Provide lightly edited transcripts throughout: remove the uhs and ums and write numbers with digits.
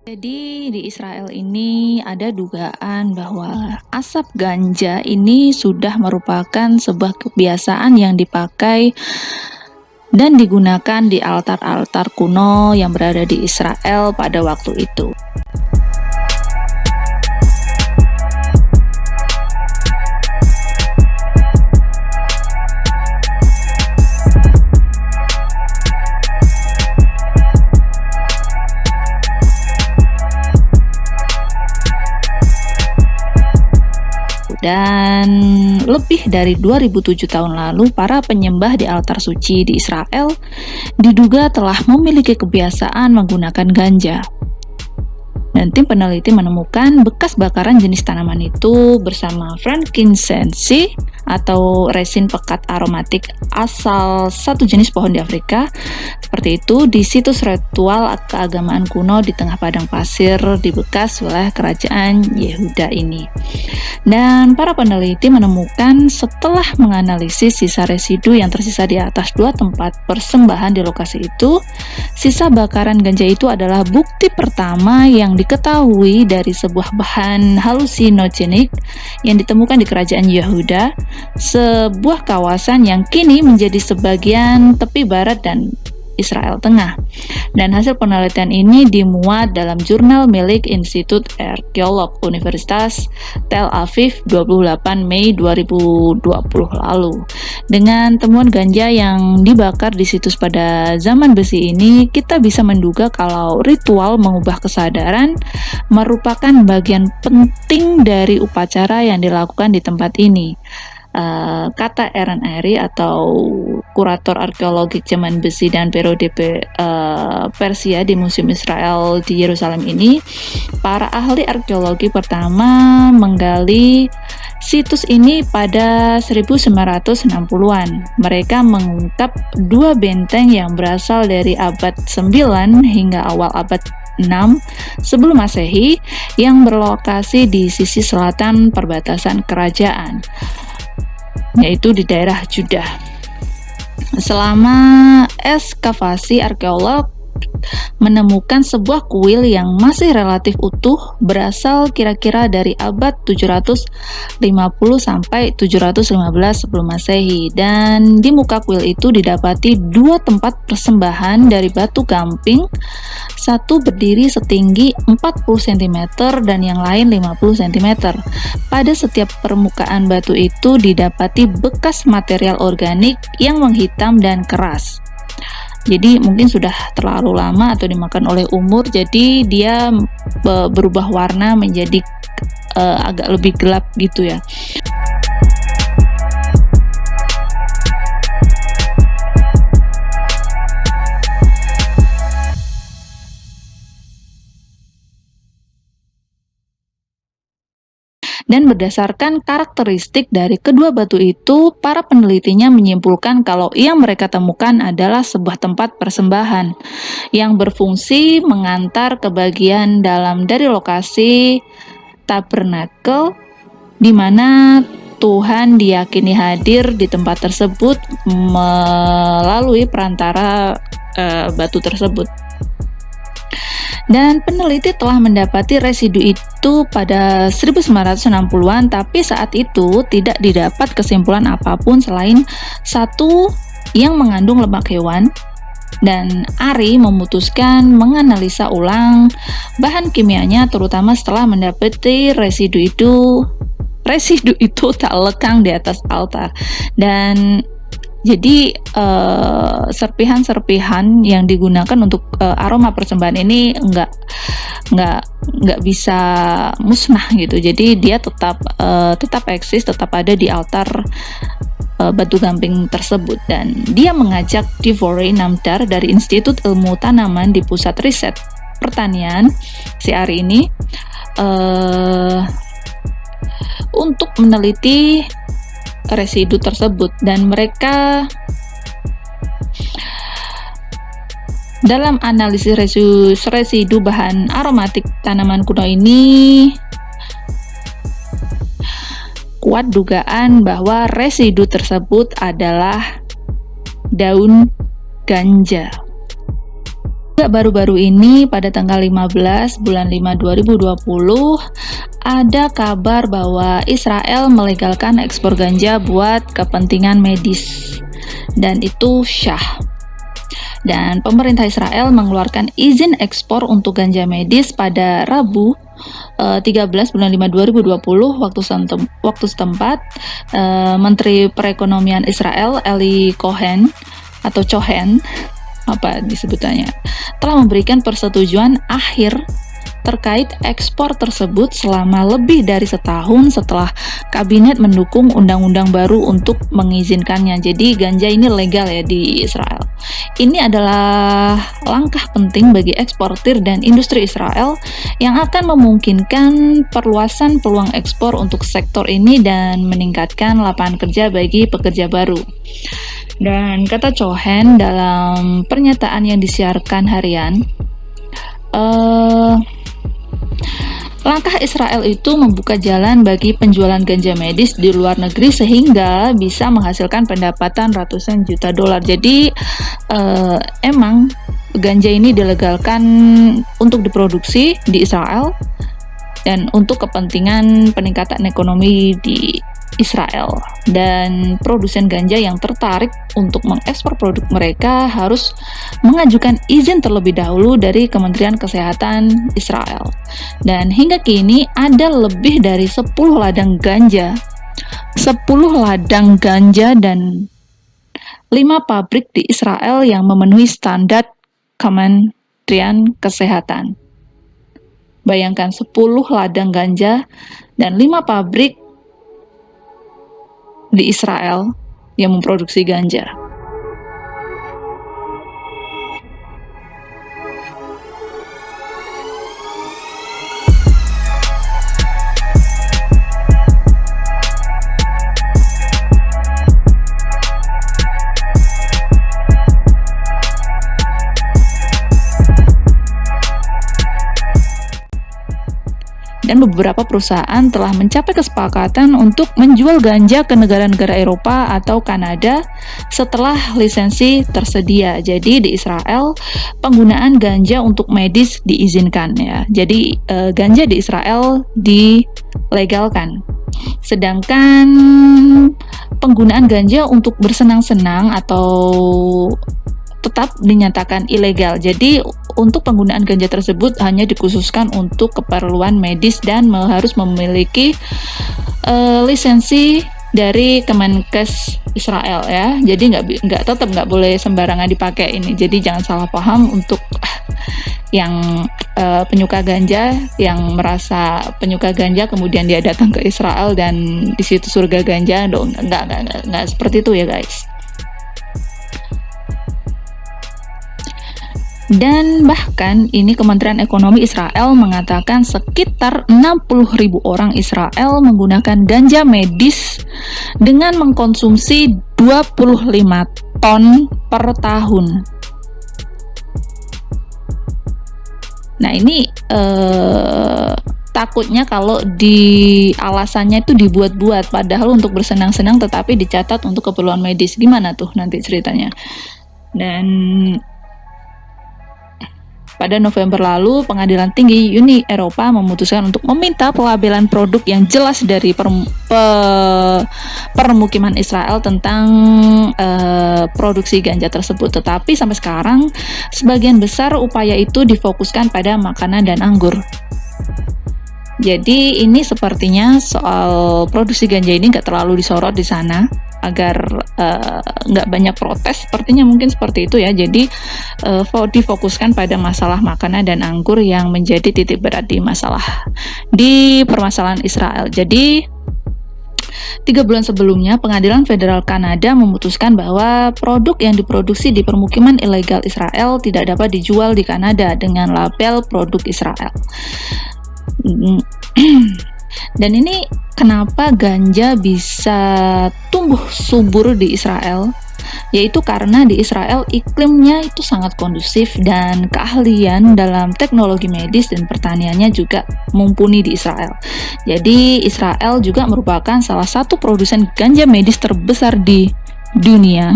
Jadi di Israel ini ada dugaan bahwa asap ganja ini sudah merupakan sebuah kebiasaan yang dipakai dan digunakan di altar-altar kuno yang berada di Israel pada waktu itu. Dan lebih dari 2007 tahun lalu, para penyembah di altar suci di Israel diduga telah memiliki kebiasaan menggunakan ganja. Dan tim peneliti menemukan bekas bakaran jenis tanaman itu bersama frankincense atau resin pekat aromatik asal satu jenis pohon di Afrika. Seperti itu di situs ritual keagamaan kuno di tengah padang pasir di bekas wilayah kerajaan Yehuda ini. Dan para peneliti menemukan setelah menganalisis sisa residu yang tersisa di atas dua tempat persembahan di lokasi itu, sisa bakaran ganja itu adalah bukti pertama yang diketahui dari sebuah bahan halusinogenik yang ditemukan di kerajaan Yehuda, sebuah kawasan yang kini menjadi sebagian tepi barat dan Israel Tengah. Dan hasil penelitian ini dimuat dalam jurnal milik Institut Arkeolog Universitas Tel Aviv 28 Mei 2020 lalu. Dengan temuan ganja yang dibakar di situs pada zaman besi ini, kita bisa menduga kalau ritual mengubah kesadaran merupakan bagian penting dari upacara yang dilakukan di tempat ini. Kata Aaron Ari atau kurator arkeologi zaman besi dan periode Persia di Museum Israel di Yerusalem ini, para ahli arkeologi pertama menggali situs ini pada 1960-an. Mereka mengungkap dua benteng yang berasal dari abad 9 hingga awal abad 6 sebelum Masehi yang berlokasi di sisi selatan perbatasan kerajaan, yaitu di daerah Judah. Selama ekskavasi, arkeolog menemukan sebuah kuil yang masih relatif utuh berasal kira-kira dari abad 750 sampai 715 sebelum Masehi, dan di muka kuil itu didapati dua tempat persembahan dari batu gamping, satu berdiri setinggi 40 cm dan yang lain 50 cm. Pada setiap permukaan batu itu didapati bekas material organik yang menghitam dan keras. Jadi mungkin sudah terlalu lama atau dimakan oleh umur, jadi dia berubah warna menjadi agak lebih gelap gitu ya. Dan berdasarkan karakteristik dari kedua batu itu, para penelitinya menyimpulkan kalau yang mereka temukan adalah sebuah tempat persembahan yang berfungsi mengantar ke bagian dalam dari lokasi tabernakel, di mana Tuhan diyakini hadir di tempat tersebut melalui perantara batu tersebut. Dan peneliti telah mendapati residu itu pada 1960-an, tapi saat itu tidak didapat kesimpulan apapun selain satu yang mengandung lemak hewan. Dan Ari memutuskan menganalisa ulang bahan kimianya, terutama setelah mendapati residu itu tak lekang di atas altar. Dan jadi serpihan-serpihan yang digunakan untuk aroma persembahan ini nggak bisa musnah gitu. Jadi dia tetap eksis, tetap ada di altar batu gamping tersebut. Dan dia mengajak Devorey Namdar dari Institut Ilmu Tanaman di Pusat Riset Pertanian, si Ari ini, untuk meneliti residu tersebut. Dan mereka dalam analisis residu bahan aromatik tanaman kuno ini, kuat dugaan bahwa residu tersebut adalah daun ganja. Baru-baru ini pada tanggal 15 bulan 5 2020 ada kabar bahwa Israel melegalkan ekspor ganja buat kepentingan medis, dan itu syah. Dan pemerintah Israel mengeluarkan izin ekspor untuk ganja medis pada Rabu 13 bulan 5 2020 waktu setempat. Menteri Perekonomian Israel Eli Cohen atau Cohen apa disebutannya telah memberikan persetujuan akhir terkait ekspor tersebut selama lebih dari setahun setelah kabinet mendukung undang-undang baru untuk mengizinkannya. Jadi ganja ini legal ya di Israel. Ini adalah langkah penting bagi eksportir dan industri Israel yang akan memungkinkan perluasan peluang ekspor untuk sektor ini dan meningkatkan lapangan kerja bagi pekerja baru. Dan kata Cohen dalam pernyataan yang disiarkan harian, langkah Israel itu membuka jalan bagi penjualan ganja medis di luar negeri sehingga bisa menghasilkan pendapatan ratusan juta dolar. Jadi emang ganja ini dilegalkan untuk diproduksi di Israel dan untuk kepentingan peningkatan ekonomi di Israel, dan produsen ganja yang tertarik untuk mengekspor produk mereka harus mengajukan izin terlebih dahulu dari Kementerian Kesehatan Israel. Dan hingga kini ada lebih dari 10 ladang ganja dan 5 pabrik di Israel yang memenuhi standar Kementerian Kesehatan. Bayangkan 10 ladang ganja dan 5 pabrik di Israel yang memproduksi ganja. Dan beberapa perusahaan telah mencapai kesepakatan untuk menjual ganja ke negara-negara Eropa atau Kanada setelah lisensi tersedia. Jadi di Israel penggunaan ganja untuk medis diizinkan ya. Jadi ganja di Israel dilegalkan. Sedangkan penggunaan ganja untuk bersenang-senang atau tetap dinyatakan ilegal. Jadi untuk penggunaan ganja tersebut hanya dikhususkan untuk keperluan medis dan harus memiliki lisensi dari Kemenkes Israel ya. Jadi tetap nggak boleh sembarangan dipakai ini. Jadi jangan salah paham untuk yang penyuka ganja, yang merasa penyuka ganja kemudian dia datang ke Israel dan di situ surga ganja. Nggak seperti itu ya guys. Dan bahkan ini Kementerian Ekonomi Israel mengatakan sekitar 60.000 orang Israel menggunakan ganja medis dengan mengkonsumsi 25 ton per tahun. Nah ini takutnya kalau di alasannya itu dibuat-buat padahal untuk bersenang-senang tetapi dicatat untuk keperluan medis. Gimana tuh nanti ceritanya? Dan pada November lalu, Pengadilan Tinggi Uni Eropa memutuskan untuk meminta pelabelan produk yang jelas dari permukiman Israel tentang produksi ganja tersebut. Tetapi sampai sekarang, sebagian besar upaya itu difokuskan pada makanan dan anggur. Jadi ini sepertinya soal produksi ganja ini nggak terlalu disorot di sana agar nggak banyak protes, sepertinya mungkin seperti itu ya. Jadi difokuskan pada masalah makanan dan anggur yang menjadi titik berat di permasalahan Israel. Jadi 3 bulan sebelumnya, Pengadilan Federal Kanada memutuskan bahwa produk yang diproduksi di permukiman ilegal Israel tidak dapat dijual di Kanada dengan label produk Israel. Dan ini kenapa ganja bisa tumbuh subur di Israel? Yaitu karena di Israel iklimnya itu sangat kondusif dan keahlian dalam teknologi medis dan pertaniannya juga mumpuni di Israel. Jadi Israel juga merupakan salah satu produsen ganja medis terbesar di dunia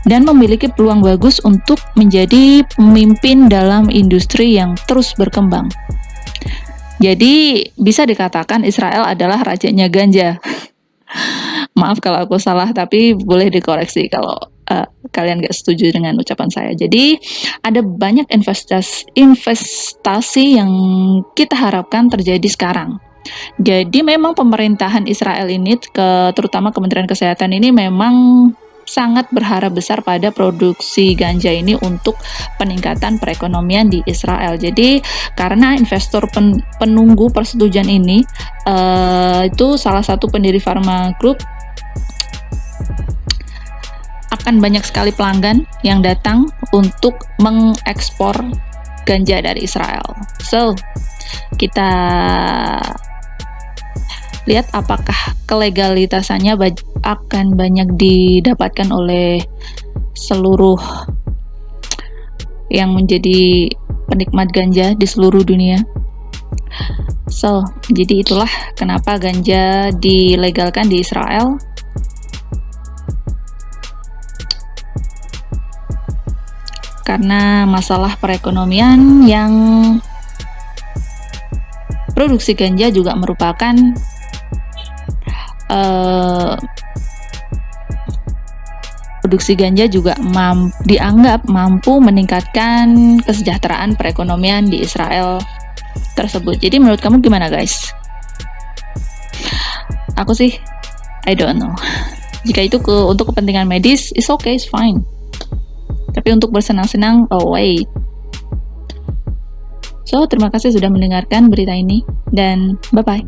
dan memiliki peluang bagus untuk menjadi pemimpin dalam industri yang terus berkembang. Jadi bisa dikatakan Israel adalah rajanya ganja. Maaf kalau aku salah, tapi boleh dikoreksi kalau kalian nggak setuju dengan ucapan saya. Jadi ada banyak investasi yang kita harapkan terjadi sekarang. Jadi memang pemerintahan Israel ini, terutama Kementerian Kesehatan ini memang sangat berharap besar pada produksi ganja ini untuk peningkatan perekonomian di Israel. Jadi karena investor penunggu persetujuan ini itu salah satu pendiri Pharma Group, akan banyak sekali pelanggan yang datang untuk mengekspor ganja dari Israel. So, kita lihat apakah kelegalitasannya akan banyak didapatkan oleh seluruh yang menjadi penikmat ganja di seluruh dunia. So, jadi itulah kenapa ganja dilegalkan di Israel. Karena masalah perekonomian yang produksi ganja juga merupakan produksi ganja juga dianggap mampu meningkatkan kesejahteraan perekonomian di Israel tersebut. Jadi menurut kamu gimana, guys? Aku sih I don't know. Jika itu untuk kepentingan medis, it's okay, it's fine. Tapi untuk bersenang-senang, oh wait. So, terima kasih sudah mendengarkan berita ini dan bye-bye.